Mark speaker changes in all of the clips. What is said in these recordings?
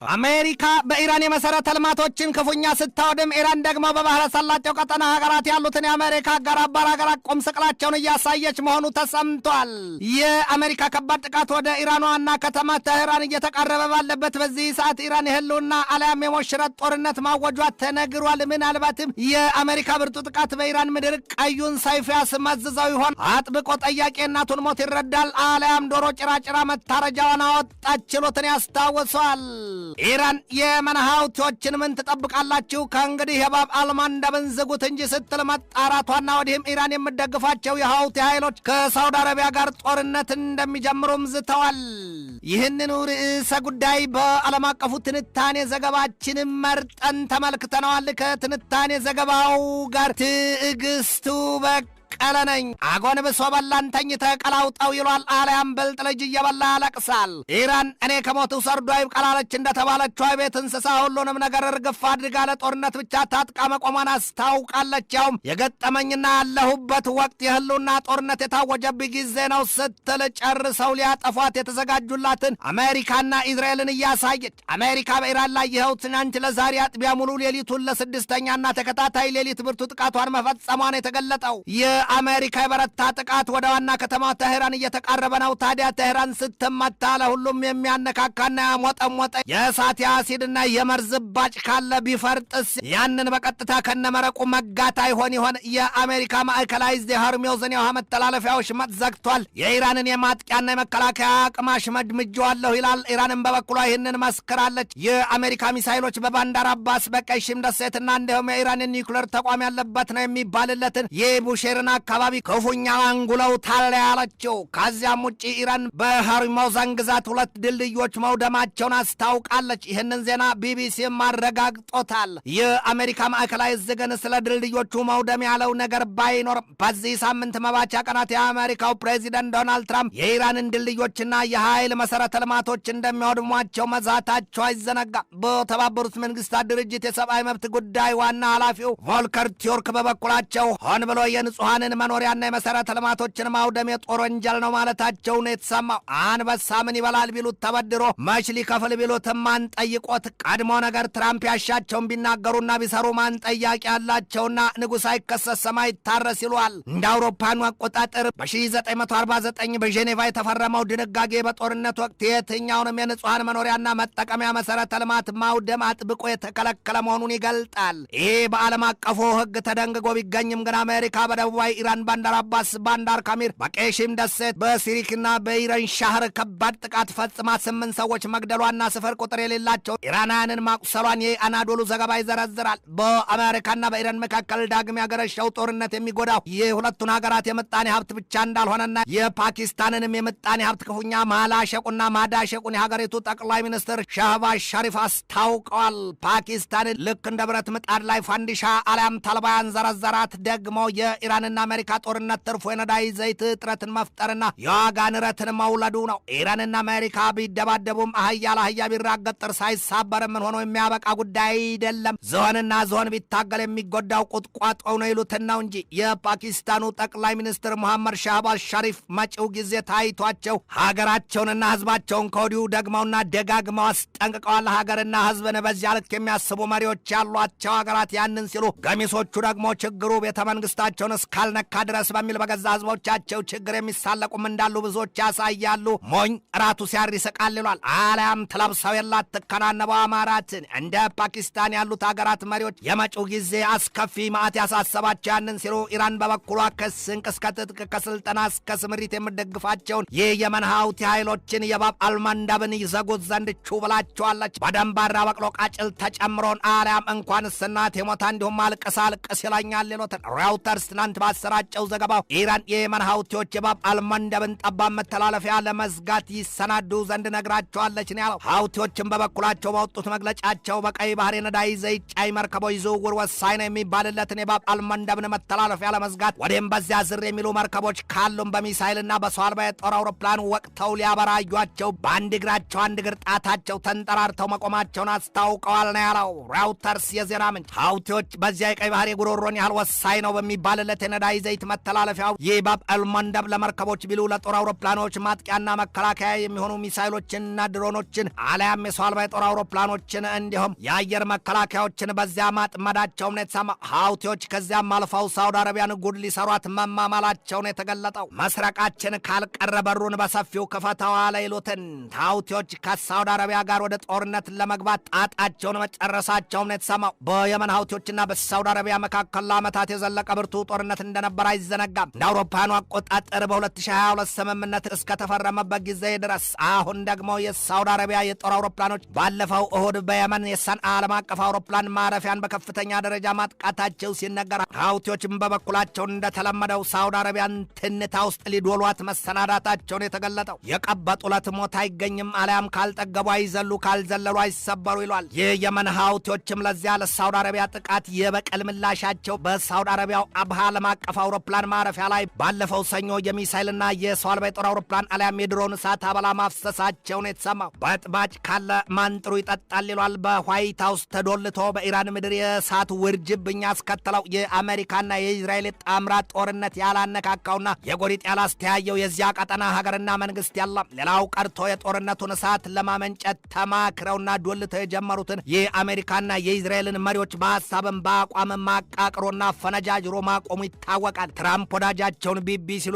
Speaker 1: አሜሪካ በኢራን የመሰረተ ልማቶችን ክፉኛ ስታወድም ኢራን ደግሞ በባህረ ሰላጤው ቀጠና ሀገራት ያሉትን የአሜሪካ አጋር አባር ሀገራት ቁም ስቅላቸውን እያሳየች መሆኑ ተሰምቷል። የአሜሪካ ከባድ ጥቃት ወደ ኢራን ዋና ከተማ ተህራን እየተቃረበ ባለበት በዚህ ሰዓት ኢራን የህልውና አልያም የሞሽረት ጦርነት ማወጇ ተነግሯል። ምናልባትም የአሜሪካ ብርቱ ጥቃት በኢራን ምድር ቀዩን ሰይፍ ያስመዝዘው ይሆን? አጥብቆ ጠያቂ እናቱን ሞት ይረዳል አልያም ዶሮ ጭራጭራ መታረጃዋን አወጣች ችሎትን ያስታውሷል። ኢራን የመን ሀውቲዎችን ምን ትጠብቃላችሁ? ከእንግዲህ የባብ አልማንደብን ዝጉት እንጂ ስትል መጣራቷና ወዲህም ኢራን የምደግፋቸው የሀውቲ ኃይሎች ከሳውዲ አረቢያ ጋር ጦርነት እንደሚጀምሩም ዝተዋል። ይህንኑ ርዕሰ ጉዳይ በዓለም አቀፉ ትንታኔ ዘገባችን መርጠን ተመልክተነዋል። ከትንታኔ ዘገባው ጋር ትዕግስቱ ቀለነኝ አጎን ብሶ በላን ተኝተህ ቀላውጠው ይሏል አልያም ብልጥ ልጅ እየበላ ያለቅሳል። ኢራን እኔ ከሞቱ ሰርዶ ይብቀላለች እንደተባለችው የቤት እንስሳ ሁሉንም ነገር እርግፍ አድርጋ ለጦርነት ብቻ ታጥቃ መቆሟን አስታውቃለች። ያውም የገጠመኝና ያለሁበት ወቅት የህልውና ጦርነት የታወጀብኝ ጊዜ ነው ስትል ጨርሰው ሊያጠፏት የተዘጋጁላትን አሜሪካና ኢዝራኤልን እያሳየች አሜሪካ በኢራን ላይ ይኸው ትናንት ለዛሬ አጥቢያ ሙሉ ሌሊቱን ለስድስተኛና ተከታታይ ሌሊት ብርቱ ጥቃቷን መፈጸሟን የተገለጠው የአሜሪካ የበረታ ጥቃት ወደ ዋና ከተማ ተህራን እየተቃረበ ነው። ታዲያ ተህራን ስትመታ ለሁሉም የሚያነካካና ያሞጠሞጠ የእሳት የአሲድና የመርዝ ባጭ ካለ ቢፈርጥስ ያንን በቀጥታ ከነመረቁ መጋታ ይሆን? የአሜሪካ ማዕከላይዝድ የሆርሙዝን የውሃ መተላለፊያዎች ዘግቷል። የኢራንን የማጥቂያና የመከላከያ አቅም አሽመድምጄዋለሁ ይላል። ኢራንን በበኩሏ ይህንን መስክራለች። የአሜሪካ ሚሳይሎች በባንዳር አባስ በቀይ ሽም ደሴትና እንዲሁም የኢራን ኒውክሌር ተቋም ያለበት ነው የሚባልለትን የቡሼርን አካባቢ ክፉኛ አንጉለው ታለ ያለችው። ከዚያም ውጭ ኢራን በሆርሙዝን ግዛት 2 ድልድዮች መውደማቸውን አስታውቃለች። ይህንን ዜና ቢቢሲ ማረጋግጦታል። የአሜሪካ ማዕከላዊ ዝግን ስለ ድልድዮቹ መውደም ያለው ነገር ባይኖርም በዚህ ሳምንት መባቻ ቀናት የአሜሪካው ፕሬዚደንት ዶናልድ ትራምፕ የኢራንን ድልድዮችና የኃይል መሰረተ ልማቶች እንደሚያወድሟቸው መዛታቸው አይዘነጋም። በተባበሩት መንግስታት ድርጅት የሰብአዊ መብት ጉዳይ ዋና ኃላፊው ቮልከር ቱርክ በበኩላቸው ሆን ብሎ የንጹሃንን መኖሪያና የመሰረተ ልማቶችን ማውደም የጦር ወንጀል ነው ማለታቸው ነው የተሰማው። አንበሳ ምን ይበላል ቢሉት ተበድሮ መች ሊከፍል ቢሉት ማን ጠይቆት? ቀድሞ ነገር ትራምፕ ያሻቸውን ቢናገሩና ቢሰሩ ማን ጠያቂ ያላቸውና ንጉሥ አይከሰስ ሰማይ ይታረስ ይሏል። እንደ አውሮፓኑ አቆጣጠር በ1949 በጄኔቫ የተፈረመው ድንጋጌ በጦርነት ወቅት የትኛውንም የንጹሃን መኖሪያና መጠቀሚያ መሰረተ ልማት ማውደም አጥብቆ የተከለከለ መሆኑን ይገልጣል። ይህ በዓለም አቀፉ ሕግ ተደንግጎ ቢገኝም ግን አሜሪካ በደቡባዊ ኢራን ባንዳር አባስ፣ ባንዳር ካሚር፣ በቄሽም ደሴት፣ በሲሪክና በኢራን ሻህር ከባድ ጥቃት ፈጽማ 8 ሰዎች መግደሏና ስፍር ቁጥር የሌላቸው ኢራናውያንን ማቁሰሏን የአናዶሉ ዘገባ ይዘረዝራል። በአሜሪካና በኢራን መካከል ዳግም ያገረሸው ጦርነት የሚጎዳው የሁለቱን ሀገራት የምጣኔ ሀብት ብቻ እንዳልሆነና የፓኪስታንንም የምጣኔ ሀብት ክፉኛ ማላሸቁና ማዳሸቁን የሀገሪቱ ጠቅላይ ሚኒስትር ሻህባዝ ሸሪፍ አስታውቀዋል። ፓኪስታንን ልክ እንደ ብረት ምጣድ ላይ ፋንዲሻ አልያም ተልባ ያንዘረዘራት ደግሞ የኢራንና አሜሪካ ጦርነት ትርፎ የነዳጅ ዘይት እጥረትን መፍጠርና የዋጋ ንረትን መውለዱ ነው። ኢራንና አሜሪካ ቢደባደቡም አህያ ለአህያ ቢራገጥ ጥርስ አይሳበርም። ምን ሆኖ የሚያበቃ ጉዳይ አይደለም። ዝሆንና ዝሆን ቢታገል የሚጎዳው ቁጥቋጦው ነው ይሉትን ነው እንጂ የፓኪስታኑ ጠቅላይ ሚኒስትር መሐመድ ሻህባዝ ሸሪፍ መጪው ጊዜ ታይቷቸው ሀገራቸውንና ህዝባቸውን ከወዲሁ ደግመውና ደጋግመው አስጠንቅቀዋል። ሀገርና ህዝብን በዚያ ልክ የሚያስቡ መሪዎች ያሏቸው ሀገራት ያንን ሲሉ፣ ገሚሶቹ ደግሞ ችግሩ ቤተ መንግስታቸውን እስካልነካ ድረስ በሚል በገዛ ህዝቦቻቸው ችግር የሚሳለቁም እንዳሉ ብዙዎች ያሳያሉ። ሞኝ ራቱ ሲያር ይስቃል ይሏል። አልያም ትለብሰው የላት ትከናነበው አማራትን። እንደ ፓኪስታን ያሉት ሀገራት መሪዎች የመጪው ጊዜ አስከፊ ማዕት ያሳሰባቸው ያንን ሲሉ፣ ኢራን በበኩሏ ከስንቅ እስከ ትጥቅ ከስልጠና እስከ ስምሪት የምደግፋቸውን የየመን ሀውቲ ኃይሎችን የባብ አልማንዳብን ይዘጉት ዘንድ ቹ ብላቸዋለች። በደንባራ በቅሎ ቃጭል ተጨምሮን አልያም እንኳንስ እናት የሞታ እንዲሁም አልቅስ አልቅስ ይላኛል ይሉትን ራውተርስ ትናንት ባሰራጨው ዘገባው ኢራን የየመን ሀውቲዎች የባብ አልማንደብን ጠባብ መተላለፊያ ለመዝጋት ይሰናዱ ዘንድ ነግራቸዋለች ነው ያለው። ሀውቲዎችን በበኩላቸው ባወጡት መግለጫቸው በቀይ ባህር የነዳጅ ዘይት ጫኝ መርከቦች ዝውውር ወሳኝ ነው የሚባልለትን የባብ አልማንደብን መተላለፊያ ለመዝጋት ወዲህም በዚያ ዝር የሚሉ መርከቦች ካሉም በሚሳይልና በሰው አልባ የጦር አውሮፕላን ወቅተው ሊያበራዩቸው በአንድ እግራቸው አንድ እግር ጣታቸው ተንጠራርተው መቆማቸውን አስታውቀዋል ነው ያለው ራውተርስ የዜና ምንጭ። ሀውቲዎች በዚያ የቀይ ባህር የጉሮሮን ያህል ወሳኝ ነው በሚባልለት የነዳጅ የነዳጅ ዘይት መተላለፊያው የባብ አልመንደብ ለመርከቦች ቢሉ ለጦር አውሮፕላኖች ማጥቂያና መከላከያ የሚሆኑ ሚሳይሎችንና ድሮኖችን አለያም የሰው አልባ የጦር አውሮፕላኖችን እንዲሁም የአየር መከላከያዎችን በዚያ ማጥመዳቸውን የተሰማ ሀውቲዎች ከዚያም አልፈው ሳውዲ አረቢያን ጉድ ሊሰሯት መማማላቸውን የተገለጠው መስረቃችን ካልቀረ በሩን በሰፊው ክፈተዋ ለይሉትን ሀውቲዎች ከሳውዲ አረቢያ ጋር ወደ ጦርነት ለመግባት ጣጣቸውን መጨረሳቸውን የተሰማው በየመን ሀውቲዎችና በሳውዲ አረቢያ መካከል ለዓመታት የዘለቀ ብርቱ ጦርነት እንደነበር አይዘነጋም። እንደ አውሮፓውያኑ አቆጣጠር በ2022 ስምምነት እስከተፈረመበት ጊዜ ድረስ አሁን ደግሞ የሳውዲ አረቢያ የጦር አውሮፕላኖች ባለፈው እሁድ በየመን የሰንዓ ዓለም አቀፍ አውሮፕላን ማረፊያን በከፍተኛ ደረጃ ማጥቃታቸው ሲነገር ሀውቲዎችም በበኩላቸው እንደተለመደው ሳውዲ አረቢያን ትንታ ውስጥ ሊዶሏት መሰናዳታቸውን የተገለጠው የቀበጡ ለት ሞት አይገኝም አለያም ካልጠገቡ አይዘሉ ካልዘለሉ አይሰበሩ ይሏል። የየመን ሀውቲዎችም ለዚያ ለሳውዲ አረቢያ ጥቃት የበቀል ምላሻቸው በሳውዲ አረቢያው አብሃ ዓለም አቀፍ አውሮፕላን ማረፊያ ላይ ባለፈው ሰኞ የሚሳይልና የሰው አልባ የጦር አውሮፕላን አለያም የድሮን እሳት አበላ ማፍሰሳቸውን የተሰማው በጥባጭ ካለ ማንጥሩ ይጠጣል ይሏል። በዋይት ሃውስ ተዶልቶ በኢራን ምድር የእሳት ውርጅብኝ ያስከተለው የአሜሪካና የእስራኤል ጣምራ ጦርነት ያላነካካውና የጎሪጥ ያላስተያየው የዚያ ቀጠና ሀገርና መንግስት ያለም ሌላው ቀርቶ የጦርነቱን እሳት ለማመንጨት ተማክረውና ዶልተው የጀመሩትን የአሜሪካና የእስራኤልን መሪዎች በሐሳብም በአቋምም ማቃቅሮና ፈነጃጅሮ ማቆሙ ይታወቃል። ትራምፕ ወዳጃቸውን ቢቢ ሲሉ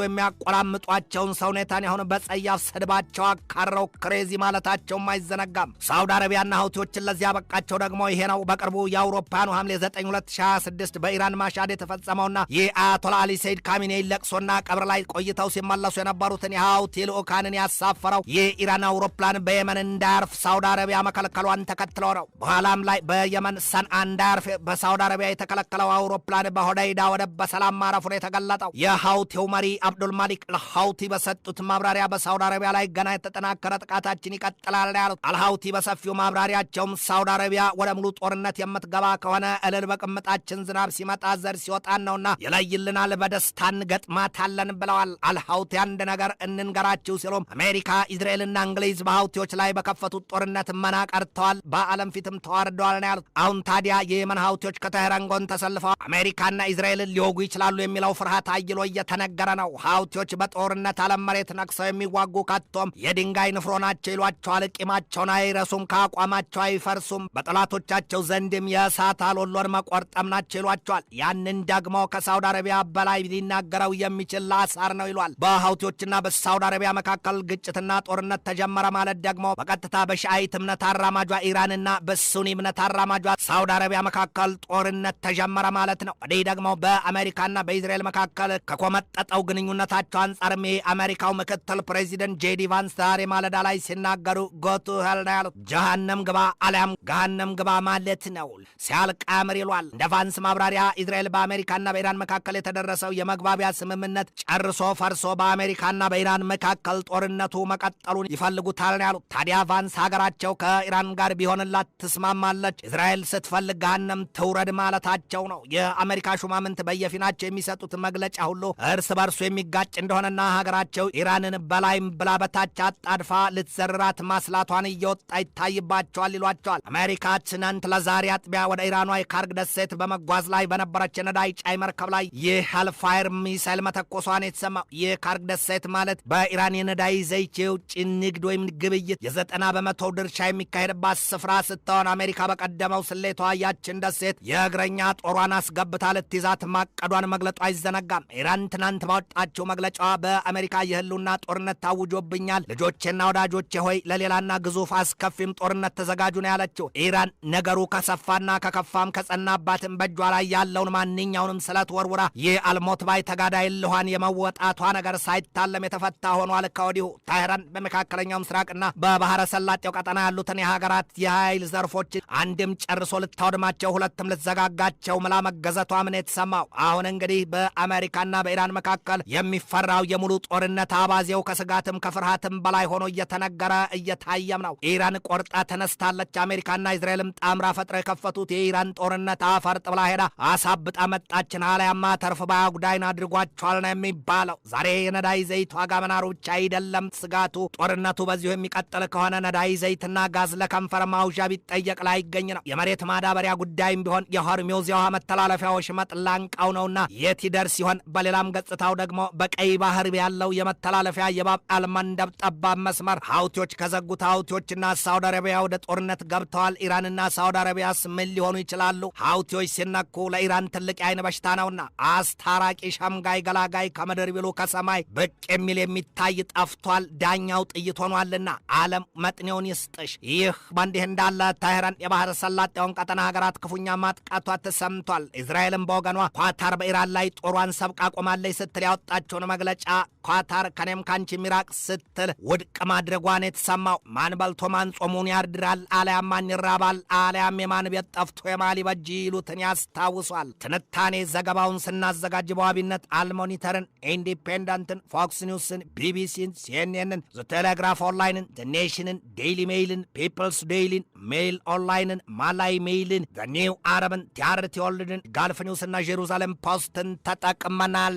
Speaker 1: የሚያቆላምጧቸውን ሰው ኔታንያሁን በጸያፍ ስድባቸው አካረው ክሬዚ ማለታቸውም አይዘነጋም። ሳውዲ አረቢያና ሀውቲዎችን ለዚያ በቃቸው ደግሞ ይሄ ነው። በቅርቡ የአውሮፓውያኑ ሐምሌ 9 2026 በኢራን ማሻድ የተፈጸመውና የአያቶላ አሊ ሰይድ ካሚኔይ ለቅሶና ቀብር ላይ ቆይተው ሲመለሱ የነበሩትን የሀውቲ ልዑካንን ያሳፈረው የኢራን አውሮፕላን በየመን እንዳያርፍ ሳውዲ አረቢያ መከልከሏን ተከትሎ ነው። በኋላም ላይ በየመን ሰንዓ እንዳያርፍ በሳውዲ አረቢያ የተከለከለው አውሮፕላን በሆዳይዳ ወደብ በሰላም ማረፉን የተገለጠው የሀውቲው መሪ አብዱል ማሊክ አልሀውቲ በሰጡት ማብራሪያ በሳውዲ አረቢያ ላይ ገና የተጠናከረ ጥቃታችን ይቀጥላል ያሉት አልሀውቲ በሰፊው ማብራሪያቸውም ሳውዲ አረቢያ ወደ ሙሉ ጦርነት የምትገባ ከሆነ እልል በቅምጣችን ዝናብ ሲመጣ ዘር ሲወጣን ነውና ይለይልናል፣ በደስታ እንገጥማታለን ብለዋል። አልሀውቲ አንድ ነገር እንንገራችሁ ሲሉም አሜሪካ፣ እስራኤልና እንግሊዝ በሀውቲዎች ላይ በከፈቱት ጦርነት መና ቀርተዋል፣ በዓለም ፊትም ተዋርደዋል ነው ያሉት። አሁን ታዲያ የየመን ሀውቲዎች ከተህራን ጎን ተሰልፈው አሜሪካና እስራኤልን ሊወጉ ይችላሉ የሚለው ፍርሃት አይሎ እየተነገረ ነው። ሀውቲዎች በጦርነት ዓለም መሬት ነክሰው የሚዋጉ ከቶም የድንጋይ ንፍሮ ናቸው ይሏቸዋል። ቂማቸውን አይረሱም፣ ከአቋማቸው አይፈርሱም፣ በጠላቶቻቸው ዘንድም የእሳት አሎሎን መቆርጠም ናቸው ይሏቸዋል። ያንን ደግሞ ከሳውዲ አረቢያ በላይ ሊናገረው የሚችል ላሳር ነው ይሏል። በሀውቲዎችና በሳውዲ አረቢያ መካከል ግጭትና ጦርነት ተጀመረ ማለት ደግሞ በቀጥታ በሻይት እምነት አራማጇ ኢራንና በሱኒ እምነት አራማጇ ሳውዲ አረቢያ መካከል ጦርነት ተጀመረ ማለት ነው። ወዲህ ደግሞ በአሜሪካና በእስራኤል መካከል ከኮመጠጠው ግንኙነታቸው አንጻርም የአሜሪካው ምክትል ፕሬዚደንት ጄዲ ቫንስ ዛሬ ማለዳ ላይ ሲናገሩ ጎቱ ሄል ነው ያሉት። ጀሃነም ግባ አሊያም ገሃነም ግባ ማለት ነው ሲያልቅ አምር ይሏል። እንደ ቫንስ ማብራሪያ እስራኤል በአሜሪካና በኢራን መካከል የተደረሰው የመግባቢያ ስምምነት ጨርሶ ፈርሶ በአሜሪካና በኢራን መካከል ጦርነቱ መቀጠሉን ይፈልጉታል ነው ያሉት። ታዲያ ቫንስ ሀገራቸው ከኢራን ጋር ቢሆንላት ትስማማለች፣ እስራኤል ስትፈልግ ገሃነም ትውረድ ማለታቸው ነው። የአሜሪካ ሹማምንት በየፊናቸው የሚሰጡት መግለጫ ሁሉ እርስ በርሱ የሚጋጭ እንደሆነና ሀገራቸው ኢራንን በላይም ብላ በታች አጣድፋ ልትዘርራት ማስላቷን እየወጣ ይታይባቸዋል ይሏቸዋል። አሜሪካ ትናንት ለዛሬ አጥቢያ ወደ ኢራኗ የካርግ ደሴት በመጓዝ ላይ በነበረች ነዳጅ ጫይ መርከብ ላይ የሄልፋየር ሚሳይል መተኮሷን የተሰማው የካርግ ደሴት ማለት በኢራን የነዳጅ ዘይት የውጭ ንግድ ወይም ግብይት የ90% ድርሻ የሚካሄድባት ስፍራ ስትሆን አሜሪካ በቀደመው ስሌቷ ያችን ደሴት የእግረኛ ጦሯን አስገብታ ልትይዛት ማቀዷን መግለጧ አይዘነጋም። ኢራን ትናንት ባወጣችው መግለጫዋ በአሜሪካ የህልውና ጦርነት ታውጆብኛል፣ ልጆቼና ወዳጆቼ ሆይ ለሌላና ግዙፍ አስከፊም ጦርነት ተዘጋጁ ነው ያለችው። ኢራን ነገሩ ከሰፋና ከከፋም ከጸናባትም በእጇ ላይ ያለውን ማንኛውንም ስለት ወርውራ የአልሞት ባይ ተጋዳይ ልኋን የመወጣቷ ነገር ሳይታለም የተፈታ ሆኗል። ከወዲሁ ታህራን በመካከለኛው ምስራቅና በባህረ ሰላጤው ቀጠና ያሉትን የሀገራት የኃይል ዘርፎች አንድም ጨርሶ ልታወድማቸው ሁለትም ልትዘጋጋቸው ምላ መገዘቷ ምን የተሰማው። አሁን እንግዲህ በአሜሪካና በኢራን መካከል የሚፈራው የሙሉ ጦርነት አባዜው ከስጋትም ከፍርሃትም በላይ ሆኖ እየተነገረ እየታየም ነው። ኢራን ቆርጣ ተነስታለች። አሜሪካና እስራኤልም ጣምራ ፈጥረው የከፈቱት የኢራን ጦርነት አፈርጥ ብላ ሄዳ አሳብጣ መጣችን አለያማ ተርፍ ባያጉዳይን አድርጓቸዋል ነው የሚባለው። ዛሬ የነዳጅ ዘይት ዋጋ መናሩ ብቻ አይደለም ስጋቱ። ጦርነቱ በዚሁ የሚቀጥል ከሆነ ነዳጅ ዘይትና ጋዝ ለከንፈር ማውዣ ቢጠየቅ ላይገኝ ነው። የመሬት ማዳበሪያ ጉዳይም ቢሆን የሆርሙዝ የውሃ መተላለፊያዎች መጥላንቃው ነውና የት ይደርስ ሲሆን በሌላም ገጽታው ደግሞ በቀይ ባህር ያለው የመተላለፊያ የባብ አልመንደብ ጠባብ መስመር ሀውቲዎች ከዘጉት ሀውቲዎችና ሳውዲ አረቢያ ወደ ጦርነት ገብተዋል። ኢራንና ሳውዲ አረቢያስ ምን ሊሆኑ ይችላሉ? ሀውቲዎች ሲነኩ ለኢራን ትልቅ የአይን በሽታ ነውና አስታራቂ ሸምጋይ ገላጋይ ከምድር ቢሉ ከሰማይ ብቅ የሚል የሚታይ ጠፍቷል። ዳኛው ጥይት ሆኗልና ዓለም መጥኔውን ይስጥሽ። ይህ በእንዲህ እንዳለ ታህራን የባህር ሰላጤውን ቀጠና ሀገራት ክፉኛ ማጥቃቷ ተሰምቷል። እስራኤልም በወገኗ ኳታር በኢራን ላይ ጦሯን ሰብቃ ቆማለች ስትል ያወጣቸውን መግለጫ ኳታር ከኔም ካንቺ ሚራቅ ስትል ውድቅ ማድረጓን የተሰማው ማን በልቶ ማን ጾሙን ያርድራል፣ አልያም ማን ይራባል፣ አልያም የማን ቤት ጠፍቶ የማሊ በጅ ይሉትን ያስታውሷል። ትንታኔ ዘገባውን ስናዘጋጅ በዋቢነት አልሞኒተርን፣ ኢንዲፔንደንትን፣ ፎክስ ኒውስን፣ ቢቢሲን፣ ሲኤንኤንን፣ ዘቴሌግራፍ ኦንላይንን፣ ዘኔሽንን፣ ዴይሊ ሜይልን፣ ፒፕልስ ዴይሊን፣ ሜይል ኦንላይንን፣ ማላይ ሜይልን፣ ዘኒው አረብን፣ ቲአርቲ ወርልድን፣ ጋልፍ ኒውስና ጄሩሳሌም ፖስትን ተጠቅመናል።